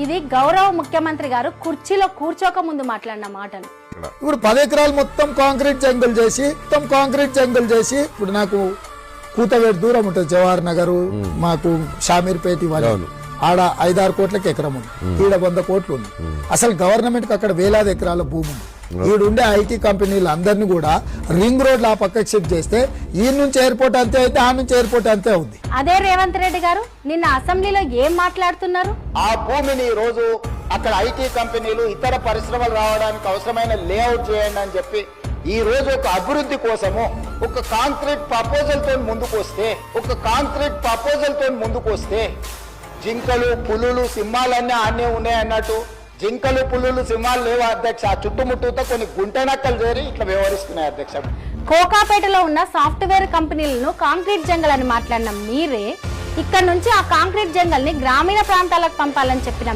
ఇది గౌరవ ముఖ్యమంత్రి గారు కుర్చీలో కూర్చోక ముందు మాట్లాడిన మాటలు. ఇప్పుడు 10 ఎకరాలు మొత్తం కాంక్రీట్ జంగుల్ చేసి ఇప్పుడు నాకు కూతవేడు దూరం ఉంటుంది జవహర్ నగర్, మాకు షామీర్పేట ఇవన్నీ ఆడ 5-6 కోట్లకి ఎకరం ఉంది, ఈడ 100 కోట్లు ఉంది. అసలు గవర్నమెంట్ కి అక్కడ వేలాది ఎకరాల భూమి ఉంది. ఈడుండే ఐటీ కంపెనీలు అందరినీ కూడా రింగ్ రోడ్ ఆ పక్కకి షిఫ్ట్ చేస్తే ఈ నుంచి ఎయిర్పోర్ట్ అంతే అయితే ఆ నుంచి ఎయిర్పోర్ట్ అంతే ఉంది. అదే రేవంత్ రెడ్డి గారు నిన్న అసెంబ్లీలో ఏం మాట్లాడుతున్నారు? ఆ భూమిని ఈ రోజు అక్కడ ఐటీ కంపెనీలు ఇతర పరిశ్రమలు రావడానికి అవసరమైన లేఅవుట్ చేయండి అని చెప్పి ఈ రోజు ఒక అభివృద్ధి కోసము ఒక కాంక్రీట్ ప్రపోజల్ తో ముందుకు వస్తే జింకలు పులులు సింహాలన్నీ ఆనే ఉన్నాయి అన్నట్టు జింకలు పులులు సింహాలు లేవు అధ్యక్ష. ఆ చుట్టుముట్టుతో కొన్ని గుంటనక్కలు చేరి ఇట్లా వ్యవహరిస్తున్నాయి అధ్యక్ష. కోకాపేటలో ఉన్న సాఫ్ట్వేర్ కంపెనీలను కాంక్రీట్ జంగల్ అని మాట్లాడిన మీరే ఇక్కడ నుంచి ఆ కాంక్రీట్ జంగల్ ని గ్రామీణ ప్రాంతాలకు పంపాలని చెప్పిన